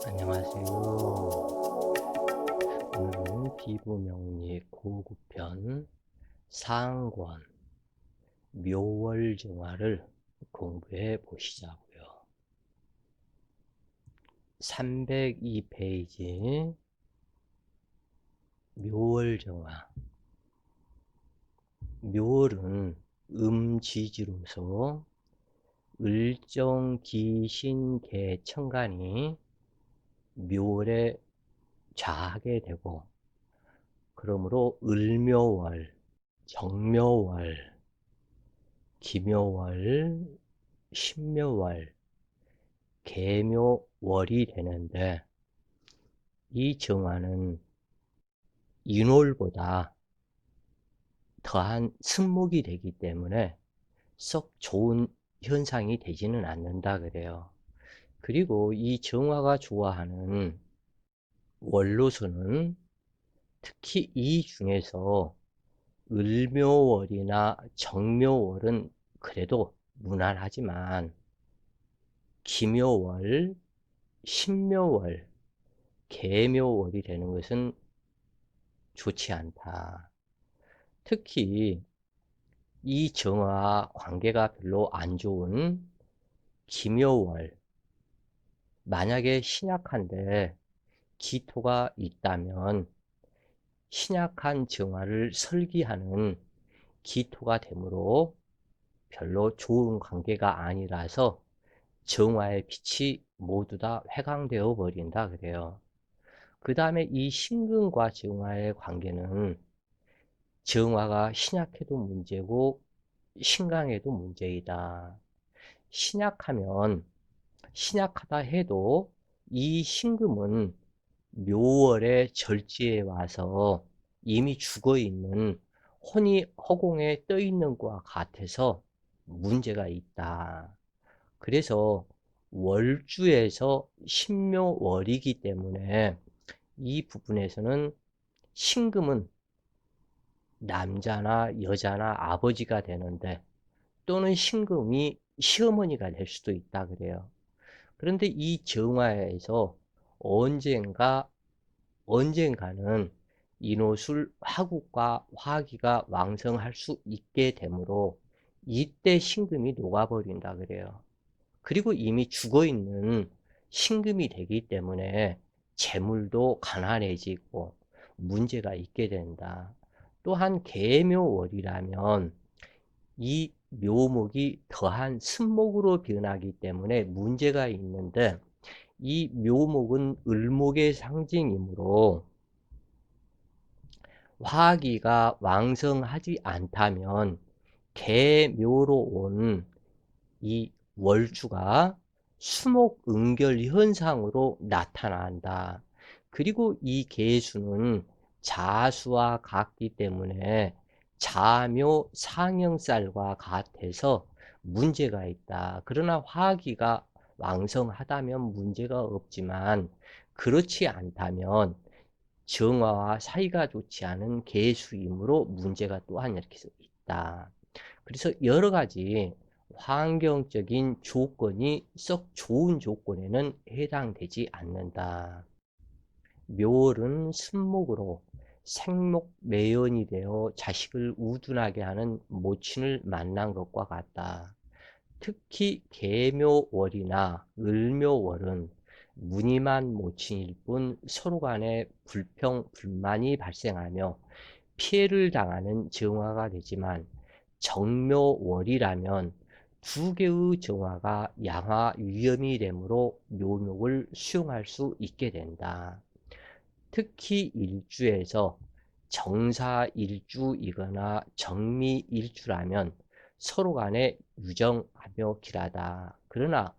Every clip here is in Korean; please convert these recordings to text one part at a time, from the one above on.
안녕하세요. 오늘은 비부명리 고구편 상권 묘월정화를 공부해 보시자고요. 302페이지 묘월정화. 묘월은 음지지로서 을정기신개천간이 묘월에 좌하게 되고, 그러므로 을묘월, 정묘월, 기묘월, 신묘월, 계묘월이 되는데, 이 정화는 인월보다 더한 승목이 되기 때문에 썩 좋은 현상이 되지는 않는다 그래요. 그리고 이 정화가 좋아하는 월로서는 특히 이 중에서 을묘월이나 정묘월은 그래도 무난하지만, 기묘월, 신묘월, 계묘월이 되는 것은 좋지 않다. 특히 이 정화와 관계가 별로 안 좋은 기묘월, 만약에 신약한데 기토가 있다면 신약한 정화를 설기하는 기토가 되므로 별로 좋은 관계가 아니라서 정화의 빛이 모두 다 회강되어 버린다 그래요. 그 다음에 이 신금과 정화의 관계는 정화가 신약해도 문제고 신강해도 문제이다. 신약하면 신약하다 해도 이 신금은 묘월의 절지에 와서 이미 죽어 있는 혼이 허공에 떠 있는 것과 같아서 문제가 있다. 그래서 월주에서 신묘월이기 때문에 이 부분에서는 신금은 남자나 여자나 아버지가 되는데, 또는 신금이 시어머니가 될 수도 있다 그래요. 그런데 이 정화에서 언젠가는 인호술 화국과 화기가 왕성할 수 있게 되므로 이때 신금이 녹아버린다 그래요. 그리고 이미 죽어있는 신금이 되기 때문에 재물도 가난해지고 문제가 있게 된다. 또한 계묘월이라면 이 묘목이 더한 승목으로 변하기 때문에 문제가 있는데, 이 묘목은 을목의 상징이므로 화기가 왕성하지 않다면 계묘로 온 이 월주가 수목응결 현상으로 나타난다. 그리고 이 계수는 자수와 같기 때문에 자묘 상형살과 같아서 문제가 있다. 그러나 화기가 왕성하다면 문제가 없지만, 그렇지 않다면 정화와 사이가 좋지 않은 계수이므로 문제가 또한 이렇게 있다. 그래서 여러 가지 환경적인 조건이 썩 좋은 조건에는 해당되지 않는다. 묘월은 순목으로 생목매연이 되어 자식을 우둔하게 하는 모친을 만난 것과 같다. 특히 계묘월이나 을묘월은 무늬만 모친일 뿐 서로 간에 불평, 불만이 발생하며 피해를 당하는 정화가 되지만, 정묘월이라면 두 개의 정화가 양화 위험이 되므로 묘목을 수용할 수 있게 된다. 특히 일주에서 정사일주이거나 정미일주라면 서로 간에 유정하며 길하다. 그러나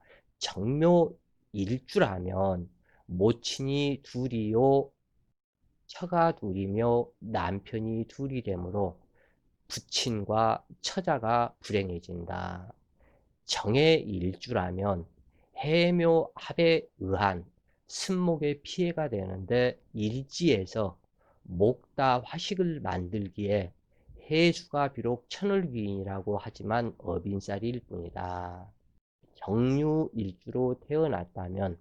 정묘일주라면 모친이 둘이요 처가 둘이며 남편이 둘이 되므로 부친과 처자가 불행해진다. 정의 일주라면 해묘합에 의한 승목의 피해가 되는데, 일지에서 목다 화식을 만들기에 해수가 비록 천을귀인이라고 하지만 어빈살일 뿐이다. 정유일주로 태어났다면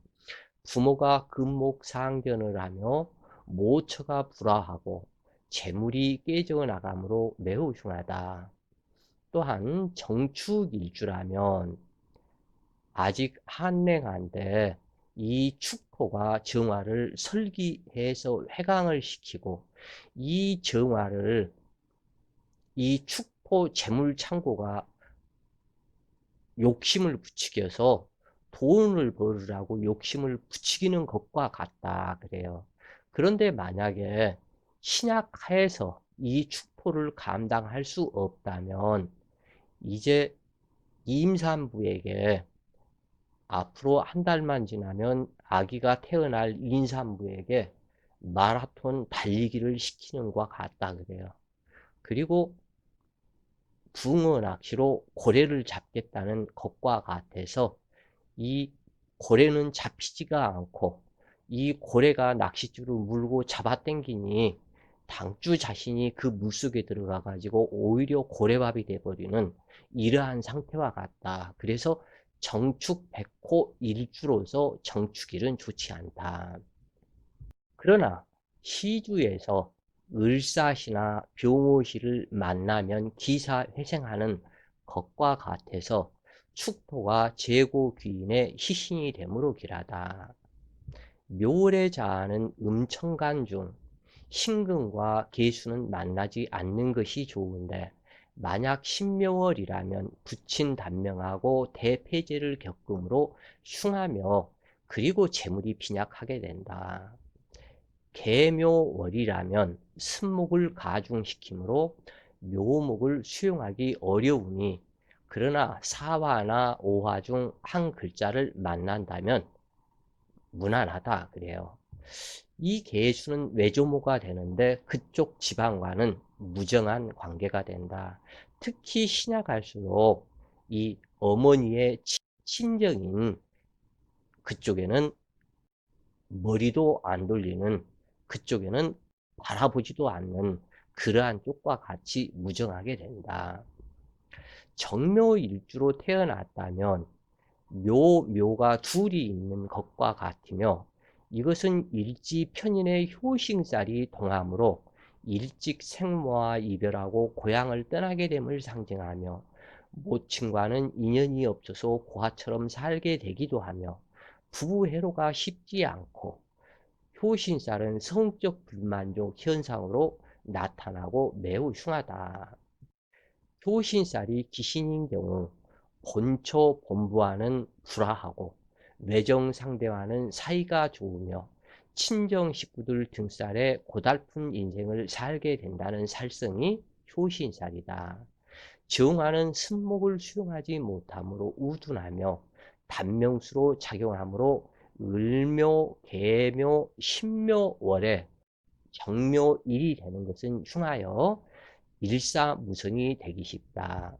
부모가 금목상견을 하며 모처가 불화하고 재물이 깨져 나가므로 매우 흉하다. 또한 정축일주라면 아직 한랭한데 이 축토가 정화를 설기해서 회강을 시키고 이 정화를 이 축토 재물창고가 욕심을 부추겨서 돈을 벌으라고 욕심을 부추기는 것과 같다 그래요. 그런데 만약에 신약하에서 이 축토를 감당할 수 없다면 이제 임산부에게 앞으로 한 달만 지나면 아기가 태어날 임산부에게 마라톤 달리기를 시키는 것과 같다 그래요. 그리고 붕어 낚시로 고래를 잡겠다는 것과 같아서 이 고래는 잡히지가 않고 이 고래가 낚싯줄을 물고 잡아당기니 당주 자신이 그 물속에 들어가 가지고 오히려 고래밥이 돼버리는 이러한 상태와 같다. 그래서 정축 백호 일주로서 정축일은 좋지 않다. 그러나 시주에서 을사시나 병오시를 만나면 기사회생하는 것과 같아서 축토가 재고귀인의 희신이 되므로 길하다. 묘월의 자아는 음천간 중 신금과 계수는 만나지 않는 것이 좋은데 만약 신묘월이라면 부친단명하고 대폐제를 겪음으로 흉하며 그리고 재물이 빈약하게 된다. 계묘월이라면 승목을 가중시키므로 묘목을 수용하기 어려우니 그러나 사화나 오화 중 한 글자를 만난다면 무난하다 그래요. 이 계수는 외조모가 되는데 그쪽 지방과는 무정한 관계가 된다. 특히 신약할수록 이 어머니의 친정인 그쪽에는 머리도 안 돌리는 그쪽에는 바라보지도 않는 그러한 쪽과 같이 무정하게 된다. 정묘일주로 태어났다면 묘가 둘이 있는 것과 같으며 이것은 일지 편인의 효싱살이 동하므로 일찍 생모와 이별하고 고향을 떠나게 됨을 상징하며 모친과는 인연이 없어서 고아처럼 살게 되기도 하며 부부 회로가 쉽지 않고 효신살은 성적 불만족 현상으로 나타나고 매우 흉하다. 효신살이 귀신인 경우 본초 본부와는 불화하고 외정 상대와는 사이가 좋으며 친정 식구들 등살에 고달픈 인생을 살게 된다는 살성이 효신살이다. 정화는 승목을 수용하지 못하므로 우둔하며 단명수로 작용하므로 을묘, 계묘, 신묘월에 정묘일이 되는 것은 흉하여 일사무성이 되기 쉽다.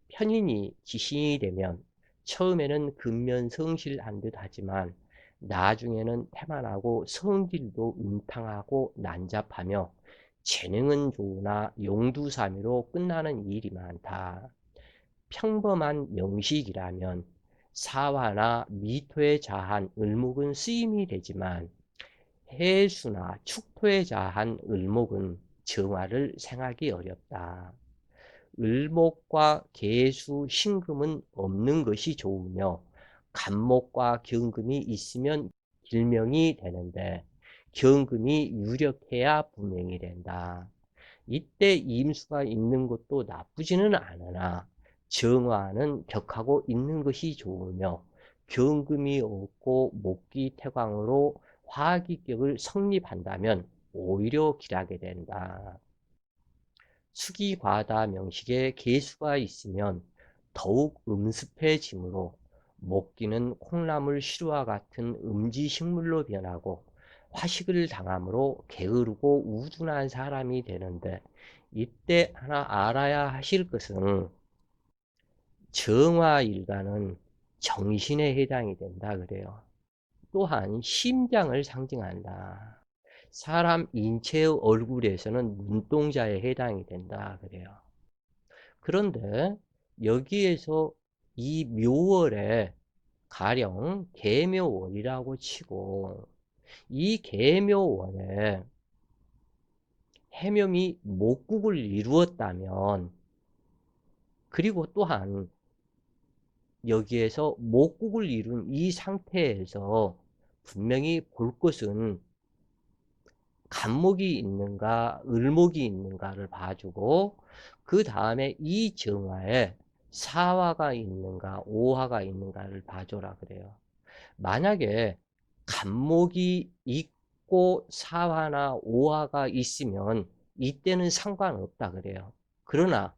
편인이 지신이 되면 처음에는 근면성실한 듯 하지만 나중에는 태만하고 성질도 음탕하고 난잡하며 재능은 좋으나 용두사미로 끝나는 일이 많다. 평범한 명식이라면 사화나 미토에 자한 을목은 쓰임이 되지만 해수나 축토에 자한 을목은 정화를 생하기 어렵다. 을목과 계수, 신금은 없는 것이 좋으며 간목과 경금이 있으면 길명이 되는데 경금이 유력해야 분명이 된다. 이때 임수가 있는 것도 나쁘지는 않으나 정화는 격하고 있는 것이 좋으며 경금이 없고 목기 태광으로 화기격을 성립한다면 오히려 길하게 된다. 수기과다 명식에 계수가 있으면 더욱 음습해지므로 목기는 콩나물 시루와 같은 음지식물로 변하고 화식을 당하므로 게으르고 우둔한 사람이 되는데 이때 하나 알아야 하실 것은 정화일간은 정신에 해당이 된다 그래요. 또한 심장을 상징한다. 사람 인체의 얼굴에서는 눈동자에 해당이 된다 그래요. 그런데 여기에서 이 묘월에 가령 계묘월이라고 치고 이 계묘월에 해묘이 목국을 이루었다면, 그리고 또한 여기에서 목국을 이룬 이 상태에서 분명히 볼 것은 간목이 있는가 을목이 있는가를 봐주고, 그 다음에 이 정화에 사화가 있는가 오화가 있는가를 봐줘라 그래요. 만약에 간목이 있고 사화나 오화가 있으면 이때는 상관없다 그래요. 그러나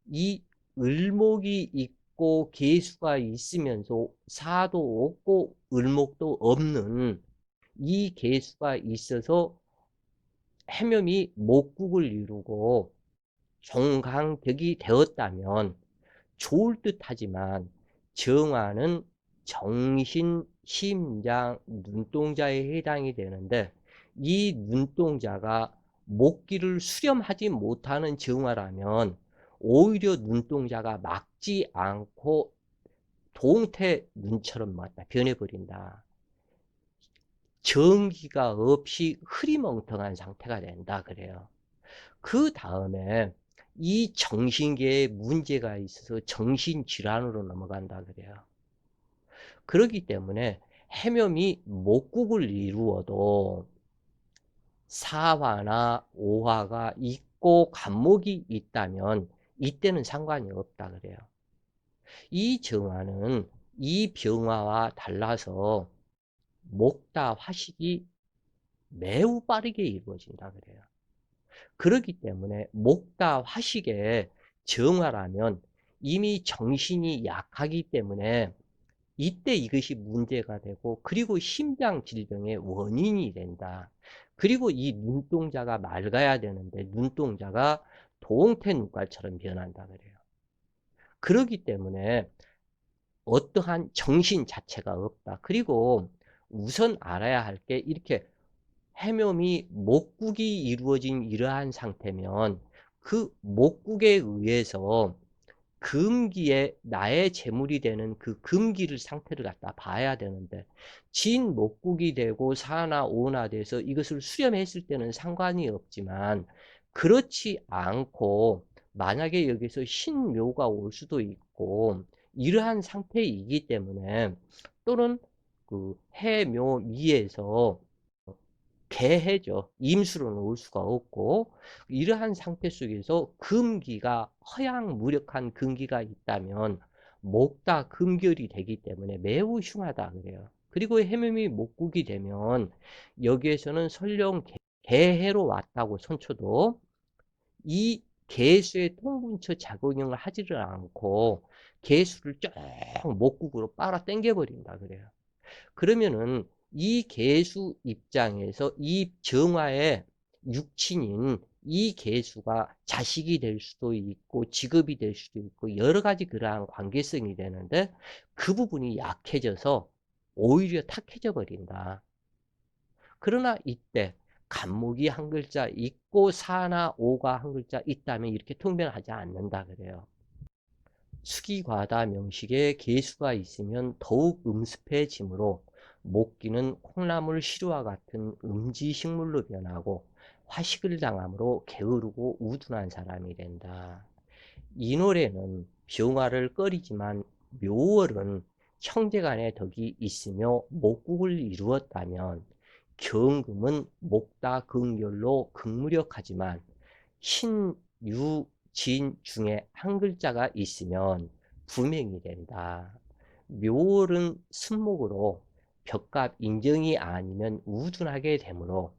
이 을목이 있고 계수가 있으면서 사도 없고 을목도 없는 이 계수가 있어서 해묘이 목국을 이루고 종강격이 되었다면 좋을 듯하지만, 정화는 정신, 심장, 눈동자에 해당이 되는데 이 눈동자가 목기를 수렴하지 못하는 정화라면 오히려 눈동자가 막지 않고 동태 눈처럼 변해버린다. 정기가 없이 흐리멍텅한 상태가 된다 그래요. 그 다음에 이 정신계에 문제가 있어서 정신질환으로 넘어간다 그래요. 그렇기 때문에 해묘이 목국을 이루어도 사화나 오화가 있고 간목이 있다면 이때는 상관이 없다 그래요. 이 정화는 이 병화와 달라서 목다 화식이 매우 빠르게 이루어진다 그래요. 그렇기 때문에 목다 화식의 정화라면 이미 정신이 약하기 때문에 이때 이것이 문제가 되고, 그리고 심장 질병의 원인이 된다. 그리고 이 눈동자가 맑아야 되는데 눈동자가 동태 눈깔처럼 변한다 그래요. 그렇기 때문에 어떠한 정신 자체가 없다. 그리고 우선 알아야 할 게, 이렇게 해묘이 목국이 이루어진 이러한 상태면 그 목국에 의해서 금기에 나의 재물이 되는 그 금기를 상태를 갖다 봐야 되는데, 진 목국이 되고 사나 오나 돼서 이것을 수렴했을 때는 상관이 없지만, 그렇지 않고 만약에 여기서 신묘가 올 수도 있고 이러한 상태이기 때문에, 또는 그 해묘미에서 개해죠. 임수로는 올 수가 없고, 이러한 상태 속에서 금기가 허양무력한 금기가 있다면 목다 금결이 되기 때문에 매우 흉하다 그래요. 그리고 해묘이 목국이 되면 여기에서는 설령 개해로 왔다고 손쳐도 이 개수의 통분처 작용을 하지를 않고 개수를 쭉 목국으로 빨아 당겨 버린다 그래요. 그러면은 이 개수 입장에서 이 정화의 육친인 이 개수가 자식이 될 수도 있고 직업이 될 수도 있고 여러 가지 그러한 관계성이 되는데, 그 부분이 약해져서 오히려 탁해져 버린다. 그러나 이때 간목이 한 글자 있고 사나 오가 한 글자 있다면 이렇게 통변하지 않는다 그래요. 수기과다 명식에 개수가 있으면 더욱 음습해지므로 목기는 콩나물 시루와 같은 음지식물로 변하고 화식을 당함으로 게으르고 우둔한 사람이 된다. 이 노래는 병화를 꺼리지만 묘월은 형제간의 덕이 있으며 목국을 이루었다면, 경금은 목다 극렬로 극무력하지만 신, 유, 진 중에 한 글자가 있으면 불명이 된다. 묘월은 승목으로 벽갑 인정이 아니면 우둔하게 되므로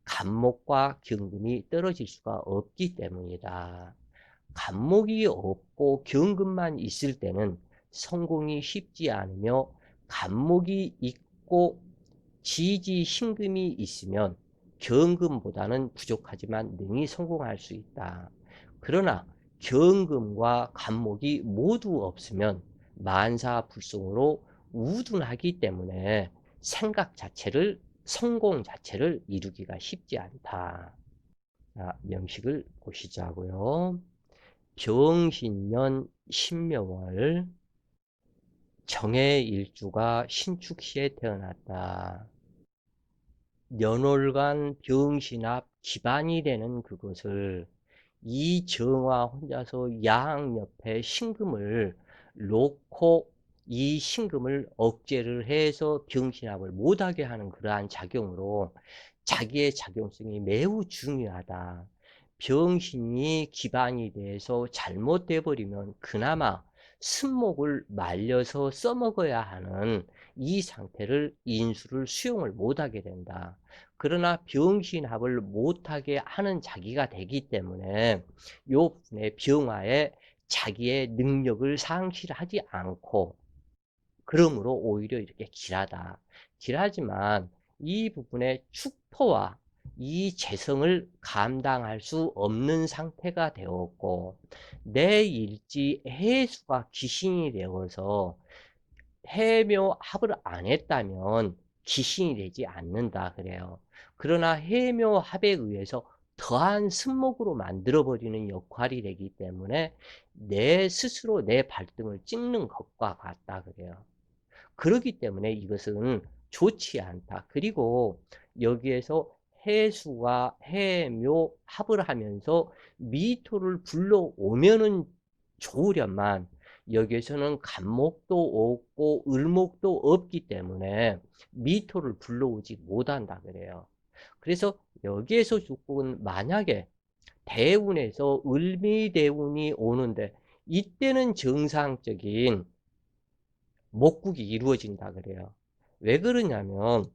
간목과 경금이 떨어질 수가 없기 때문이다. 간목이 없고 경금만 있을 때는 성공이 쉽지 않으며, 간목이 있고 지지 신금이 있으면 경금보다는 부족하지만 능히 성공할 수 있다. 그러나 경금과 간목이 모두 없으면 만사불성으로 우둔하기 때문에 생각 자체를, 성공 자체를 이루기가 쉽지 않다. 자, 명식을 보시자고요. 병신년 신묘월 정해일주가 신축시에 태어났다. 년월간 병신합 기반이 되는 그것을 이 정화 혼자서 야학 옆에 신금을 놓고 이 신금을 억제를 해서 병신합을 못하게 하는 그러한 작용으로 자기의 작용성이 매우 중요하다. 병신이 기반이 돼서 잘못돼 버리면 그나마 습목을 말려서 써먹어야 하는 이 상태를 인수를 수용을 못하게 된다. 그러나 병신합을 못하게 하는 자기가 되기 때문에 요 분의 병화에 자기의 능력을 상실하지 않고 그러므로 오히려 이렇게 길하다. 길하지만 이 부분에 축토와 이 재성을 감당할 수 없는 상태가 되었고 내 일지 해수가 귀신이 되어서 해묘합을 안 했다면 귀신이 되지 않는다 그래요. 그러나 해묘합에 의해서 더한 습목으로 만들어버리는 역할이 되기 때문에 내 스스로 내 발등을 찍는 것과 같다 그래요. 그렇기 때문에 이것은 좋지 않다. 그리고 여기에서 해수와 해묘합을 하면서 미토를 불러오면은 좋으련만 여기에서는 간목도 없고 을목도 없기 때문에 미토를 불러오지 못한다 그래요. 그래서 여기에서 조건 만약에 대운에서 을미대운이 오는데 이때는 정상적인 목국이 이루어진다 그래요. 왜 그러냐면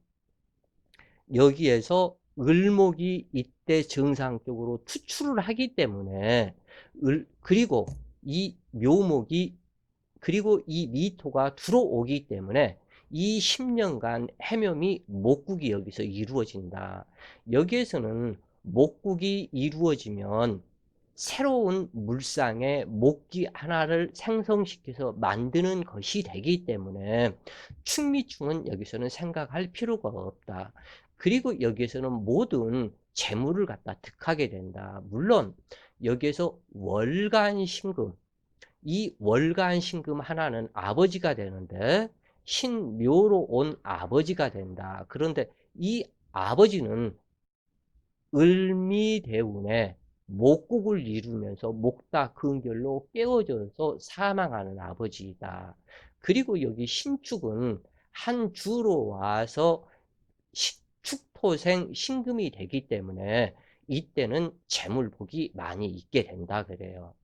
여기에서 을목이 이때 정상적으로 투출을 하기 때문에 그리고 이 묘목이 그리고 이 미토가 들어오기 때문에 이 10년간 해묘이 목국이 여기서 이루어진다. 여기에서는 목국이 이루어지면 새로운 물상의 목기 하나를 생성시켜서 만드는 것이 되기 때문에 충미충은 여기서는 생각할 필요가 없다. 그리고 여기에서는 모든 재물을 갖다 득하게 된다. 물론 여기에서 월간신금, 이 월간신금 하나는 아버지가 되는데 신묘로 온 아버지가 된다. 그런데 이 아버지는 을미대운에 목국을 이루면서 목다 근결로 깨어져서 사망하는 아버지이다. 그리고 여기 신축은 한 주로 와서 축토생 신금이 되기 때문에 이때는 재물복이 많이 있게 된다 그래요.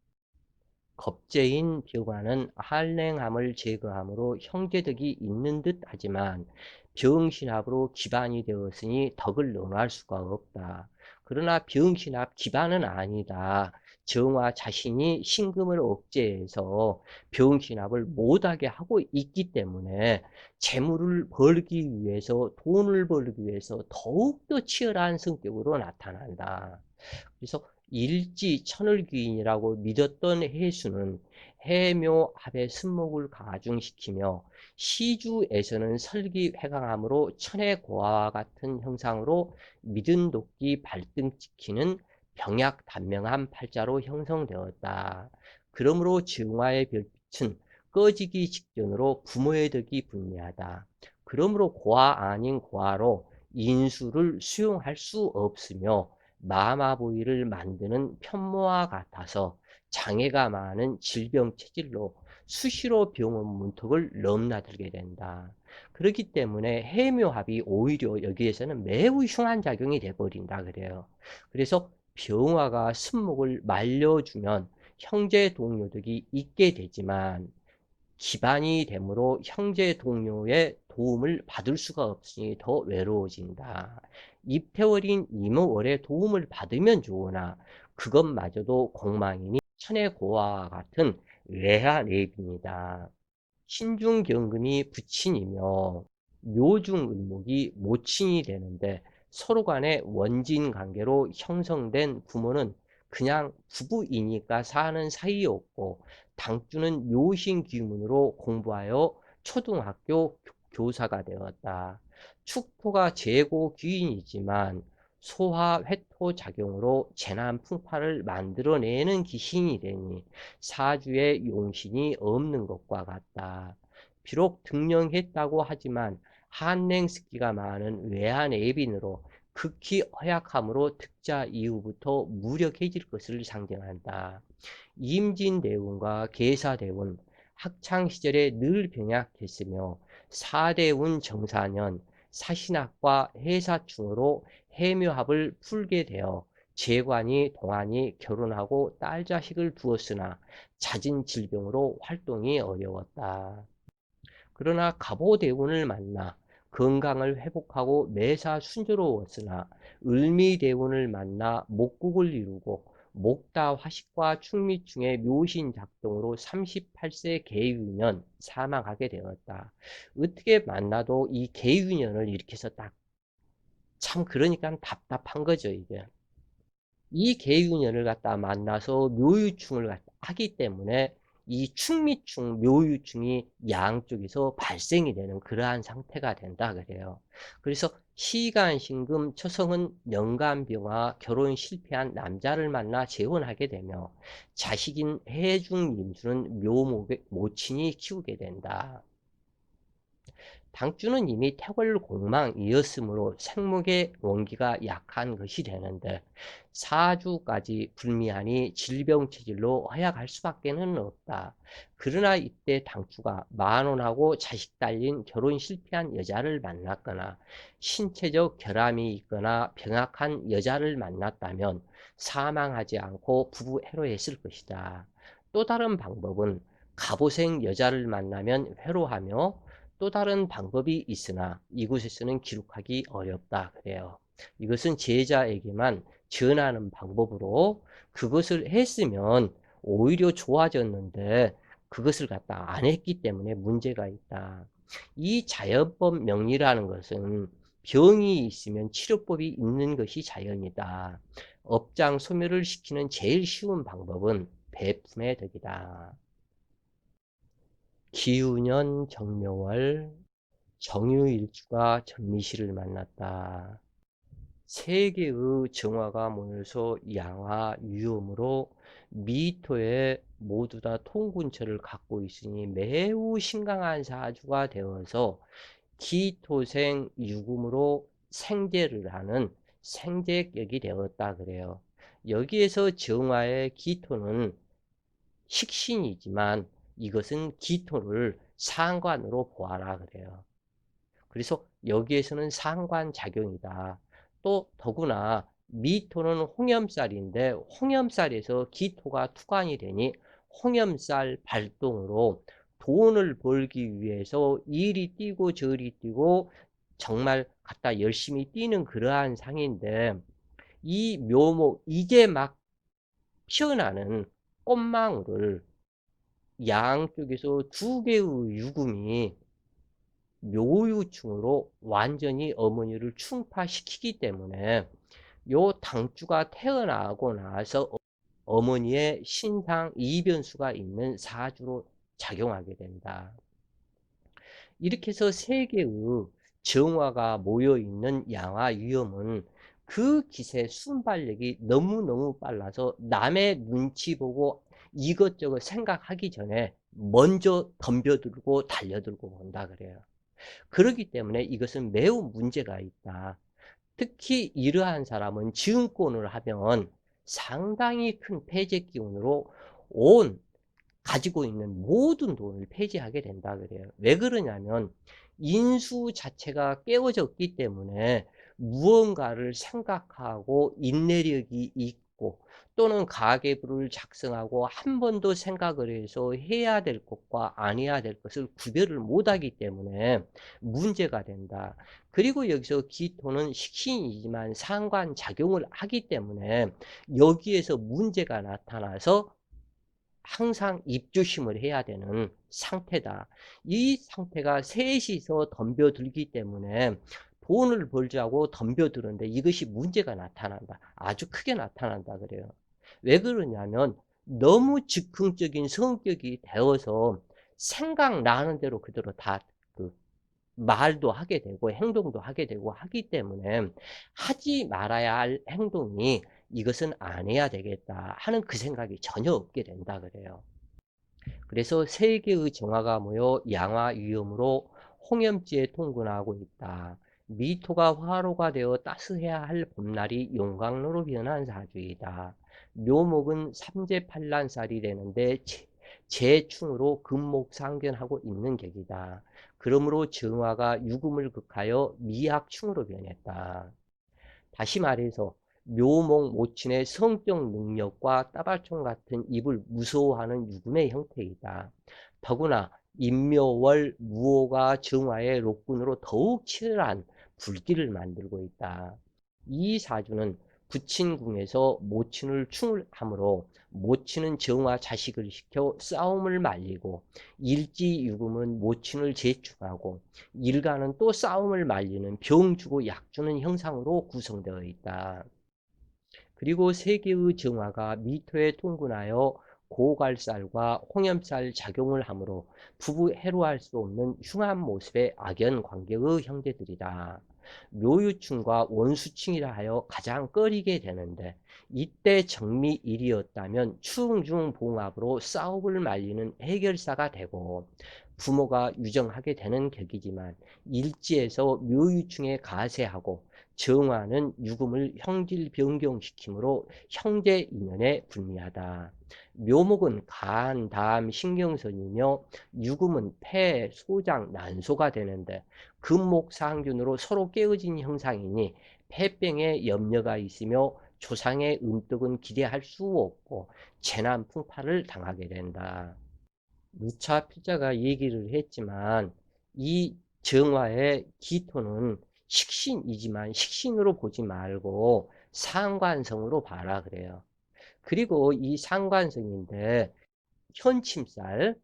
겁재인 병화는 한랭함을 제거함으로 형제덕이 있는 듯 하지만 병신합으로 기반이 되었으니 덕을 논할 수가 없다. 그러나 병신합 기반은 아니다. 정화 자신이 신금을 억제해서 병신합을 못하게 하고 있기 때문에 재물을 벌기 위해서 돈을 벌기 위해서 더욱더 치열한 성격으로 나타난다. 그래서 일지 천을귀인이라고 믿었던 해수는 해묘합의 습목을 가중시키며 시주에서는 설기회강함으로 천혜고화와 같은 형상으로 믿은 도끼 발등 찍히는 병약단명한 팔자로 형성되었다. 그러므로 정화의 별빛은 꺼지기 직전으로 부모의 덕이 분명하다. 그러므로 고화 아닌 고화로 인수를 수용할 수 없으며 마마보이를 만드는 편모와 같아서 장애가 많은 질병 체질로 수시로 병원 문턱을 넘나들게 된다. 그렇기 때문에 해묘합이 오히려 여기에서는 매우 흉한 작용이 돼버린다 그래요. 그래서 병화가 습목을 말려주면 형제 동료들이 있게 되지만 기반이 되므로 형제 동료의 도움을 받을 수가 없으니 더 외로워진다. 입태월인 임월의 도움을 받으면 좋으나 그것마저도 공망이니 천의 고화와 같은 외하내빈이다. 신중경금이 부친이며 묘중을목이 모친이 되는데 서로 간의 원진 관계로 형성된 부모는 그냥 부부이니까 사는 사이였고 당주는 묘신귀문으로 공부하여 초등학교 교사가 되었다. 축토가 재고 귀인이지만 소화 회토 작용으로 재난 풍파를 만들어내는 귀신이 되니 사주에 용신이 없는 것과 같다. 비록 등령했다고 하지만 한랭스키가 많은 외환 애빈으로 극히 허약함으로 득자 이후부터 무력해질 것을 상징한다. 임진대운과 계사대운, 학창시절에 늘 병약했으며 사대운 정사년, 사신학과 해사충으로 해묘합을 풀게 되어 재관이 동안이 결혼하고 딸 자식을 두었으나 잦은 질병으로 활동이 어려웠다. 그러나 갑오대운을 만나 건강을 회복하고 매사 순조로웠으나 을미대운을 만나 목국을 이루고 목다 화식과 충미충의 묘신 작동으로 38세 계유년 사망하게 되었다. 어떻게 만나도 이 계유년을 일으켜서 딱 참 그러니까 답답한 거죠 이게. 이 계유년을 갖다 만나서 묘유충을 갖다 하기 때문에 이 충미충, 묘유충이 양쪽에서 발생이 되는 그러한 상태가 된다 그래요. 그래서 시간신금 처성은 영감병화 결혼 실패한 남자를 만나 재혼하게 되며 자식인 해중임수는 묘목의 모친이 키우게 된다. 당주는 이미 태월공망이었으므로 생목의 원기가 약한 것이 되는데 사주까지 불미하니 질병체질로 허약할 수밖에는 없다. 그러나 이때 당주가 만혼하고 자식 딸린 결혼 실패한 여자를 만났거나 신체적 결함이 있거나 병약한 여자를 만났다면 사망하지 않고 부부 해로했을 것이다. 또 다른 방법은 갑오생 여자를 만나면 회로하며 또 다른 방법이 있으나 이곳에서는 기록하기 어렵다 그래요. 이것은 제자에게만 전하는 방법으로 그것을 했으면 오히려 좋아졌는데 그것을 갖다 안 했기 때문에 문제가 있다. 이 자연법 명리라는 것은 병이 있으면 치료법이 있는 것이 자연이다. 업장 소멸을 시키는 제일 쉬운 방법은 배품의 덕이다. 기우년 정묘월 정유일주가 전미시를 만났다. 세 개의 정화가 모여서 양화 유음으로 미토에 모두 다 통군처를 갖고 있으니 매우 신강한 사주가 되어서 기토생 유금으로 생재를 하는 생재격이 되었다 그래요. 여기에서 정화의 기토는 식신이지만 이것은 기토를 상관으로 보아라 그래요. 그래서 여기에서는 상관작용이다. 또 더구나 미토는 홍염살인데 홍염살에서 기토가 투관이 되니 홍염살 발동으로 돈을 벌기 위해서 이리 뛰고 저리 뛰고 정말 갖다 열심히 뛰는 그러한 상인데 이 묘목 이제 막 피어나는 꽃망울을 양쪽에서 두 개의 유금이 묘유충으로 완전히 어머니를 충파시키기 때문에 요 당주가 태어나고 나서 어머니의 신상 이변수가 있는 사주로 작용하게 된다. 이렇게 해서 세 개의 정화가 모여있는 양화 유염은 그 기세 순발력이 너무너무 빨라서 남의 눈치 보고 이것저것 생각하기 전에 먼저 덤벼들고 달려들고 본다 그래요. 그렇기 때문에 이것은 매우 문제가 있다. 특히 이러한 사람은 증권을 하면 상당히 큰 폐재 기운으로 온 가지고 있는 모든 돈을 폐지하게 된다 그래요. 왜 그러냐면 인수 자체가 깨어졌기 때문에 무언가를 생각하고 인내력이 있고 또는 가계부를 작성하고 한 번 더 생각을 해서 해야 될 것과 안 해야 될 것을 구별을 못하기 때문에 문제가 된다. 그리고 여기서 기토는 식신이지만 상관작용을 하기 때문에 여기에서 문제가 나타나서 항상 입조심을 해야 되는 상태다. 이 상태가 셋이서 덤벼들기 때문에 돈을 벌자고 덤벼드는데 이것이 문제가 나타난다. 아주 크게 나타난다 그래요. 왜 그러냐면 너무 즉흥적인 성격이 되어서 생각나는 대로 그대로 다그 말도 하게 되고 행동도 하게 되고 하기 때문에 하지 말아야 할 행동이 이것은 안 해야 되겠다 하는 그 생각이 전혀 없게 된다 그래요. 그래서 세 개의 정화가 모여 양화 위험으로 홍염지에 통근하고 있다. 미토가 화로가 되어 따스해야 할 봄날이 용광로로 변한 사주이다. 묘목은 삼재팔란살이 되는데 재충으로 금목상견하고 있는 격이다. 그러므로 정화가 유금을 극하여 미학충으로 변했다. 다시 말해서 묘목 모친의 성적 능력과 따발총 같은 입을 무서워하는 유금의 형태이다. 더구나 인묘월 무오가 정화의 록군으로 더욱 치열한 불길을 만들고 있다. 이 사주는 부친궁에서 모친을 충을하므로 모친은 정화 자식을 시켜 싸움을 말리고 일지유금은 모친을 재충하고 일간은 또 싸움을 말리는 병 주고 약 주는 형상으로 구성되어 있다. 그리고 세 개의 정화가 미토에 통근하여 고갈살과 홍염살 작용을 하므로 부부 해로할 수 없는 흉한 모습의 악연 관계의 형제들이다. 묘유충과 원수충이라 하여 가장 꺼리게 되는데 이때 정미일이었다면 충중봉합으로 싸움을 말리는 해결사가 되고 부모가 유정하게 되는 격이지만 일지에서 묘유충에 가세하고 정화는 유금을 형질 변경시키므로 형제 인연에 불미하다. 묘목은 간, 담, 신경선이며 유금은 폐, 소장, 난소가 되는데 금목상균으로 서로 깨어진 형상이니 폐병에 염려가 있으며 조상의 음덕은 기대할 수 없고 재난 풍파를 당하게 된다. 누차 필자가 얘기를 했지만 이 정화의 기토는 식신이지만 식신으로 보지 말고 상관성으로 봐라 그래요. 그리고 이 상관성인데 현침살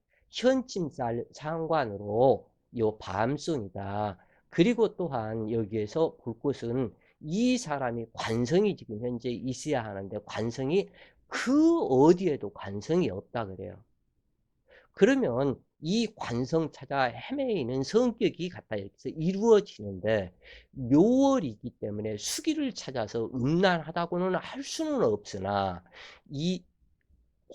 상관으로 요 밤송이다. 그리고 또한 여기에서 볼 것은 이 사람이 관성이 지금 현재 있어야 하는데 관성이 그 어디에도 관성이 없다 그래요. 그러면 이 관성 찾아 헤매이는 성격이 갖다 이렇게 이루어지는데 묘월이기 때문에 수기를 찾아서 음란하다고는 할 수는 없으나 이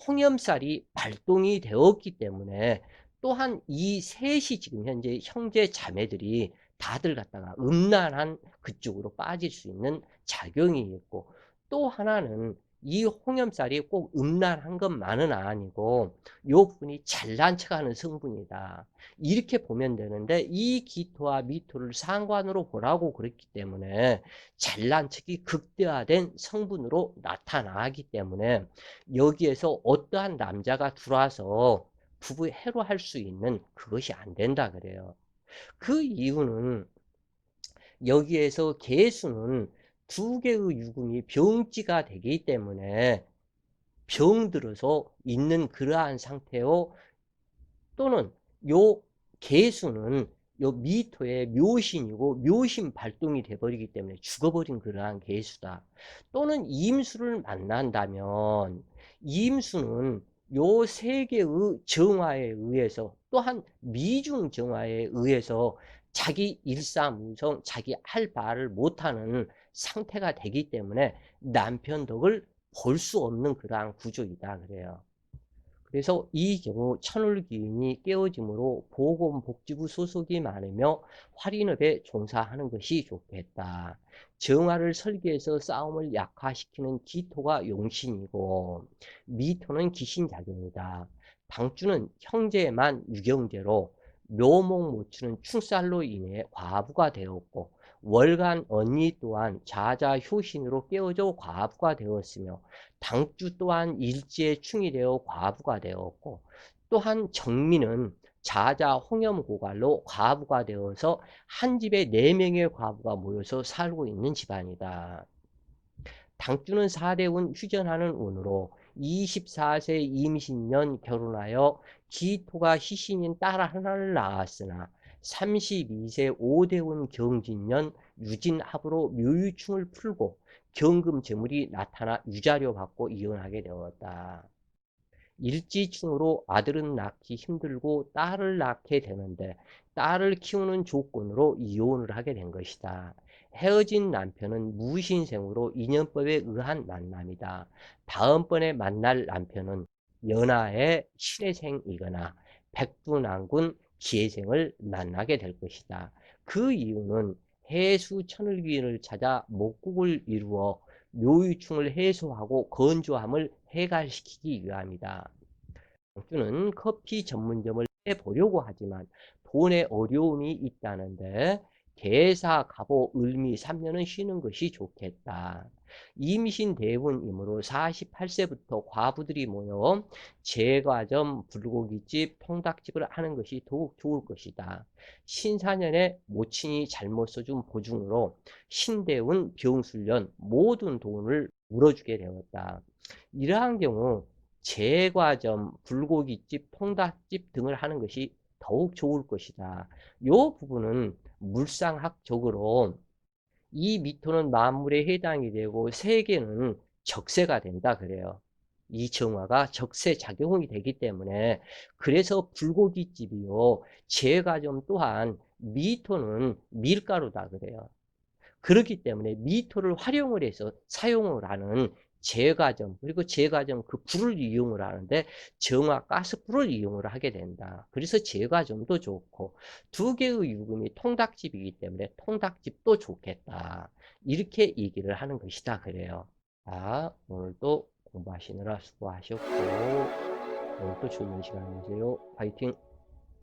홍염살이 발동이 되었기 때문에 또한 이 셋이 지금 현재 형제 자매들이 다들 갖다가 음란한 그쪽으로 빠질 수 있는 작용이 있고 또 하나는 이 홍염살이 꼭 음란한 것만은 아니고 요 분이 잘난 척하는 성분이다. 이렇게 보면 되는데 이 기토와 미토를 상관으로 보라고 그랬기 때문에 잘난 척이 극대화된 성분으로 나타나기 때문에 여기에서 어떠한 남자가 들어와서 부부 해로할 수 있는 그것이 안 된다 그래요. 그 이유는 여기에서 개수는 두 개의 유금이 병지가 되기 때문에 병들어서 있는 그러한 상태요. 또는 요 개수는 요 미토의 묘신이고 묘신 발동이 돼버리기 때문에 죽어버린 그러한 개수다. 또는 임수를 만난다면 임수는 요 세 개의 정화에 의해서 또한 미중 정화에 의해서 자기 일사무성 자기 할 바를 못하는 상태가 되기 때문에 남편 덕을 볼 수 없는 그러한 구조이다 그래요. 그래서 이 경우 천울기운이 깨어짐으로 보건복지부 소속이 많으며 활인업에 종사하는 것이 좋겠다. 정화를 설계해서 싸움을 약화시키는 기토가 용신이고 미토는 기신작용이다. 당주는 형제만 유경제로 묘목모추는 충살로 인해 과부가 되었고 월간 언니 또한 자자 효신으로 깨어져 과부가 되었으며 당주 또한 일지에 충이 되어 과부가 되었고 또한 정민은 자자 홍염고갈로 과부가 되어서 한 집에 4명의 과부가 모여서 살고 있는 집안이다. 당주는 4대운 휴전하는 운으로 24세 임신년 결혼하여 기토가 희신인 딸 하나를 낳았으나 32세 5대운 경진년 유진합으로 묘유충을 풀고 경금 재물이 나타나 유자료 받고 이혼하게 되었다. 일지충으로 아들은 낳기 힘들고 딸을 낳게 되는데 딸을 키우는 조건으로 이혼을 하게 된 것이다. 헤어진 남편은 무신생으로 인연법에 의한 만남이다. 다음번에 만날 남편은 연하의 신해생이거나 백두난군 기해생을 만나게 될 것이다. 그 이유는 해수 천을기를 찾아 목국을 이루어 묘유충을 해소하고 건조함을 해갈시키기 위함이다. 광주는 커피 전문점을 해보려고 하지만 돈에 어려움이 있다는데 대사, 갑오, 을미 3년은 쉬는 것이 좋겠다. 임신 대운이므로 48세부터 과부들이 모여 제과점, 불고기집, 통닭집을 하는 것이 더욱 좋을 것이다. 신사년에 모친이 잘못 써준 보증으로 신대운, 병술년 모든 돈을 물어주게 되었다. 이러한 경우 제과점, 불고기집, 통닭집 등을 하는 것이 더욱 좋을 것이다. 이 부분은 물상학적으로 이 미토는 만물에 해당이 되고 세계는 적세가 된다 그래요. 이 정화가 적세 작용이 되기 때문에 그래서 불고기집이요. 제과점 또한 미토는 밀가루다 그래요. 그렇기 때문에 미토를 활용을 해서 사용을 하는 제과점 그리고 제과점 그 불을 이용을 하는데 정화 가스불을 이용을 하게 된다. 그래서 제과점도 좋고 두 개의 유금이 통닭집이기 때문에 통닭집도 좋겠다. 이렇게 얘기를 하는 것이다 그래요. 자, 오늘도 공부하시느라 수고하셨고 오늘도 좋은 시간 되세요. 파이팅!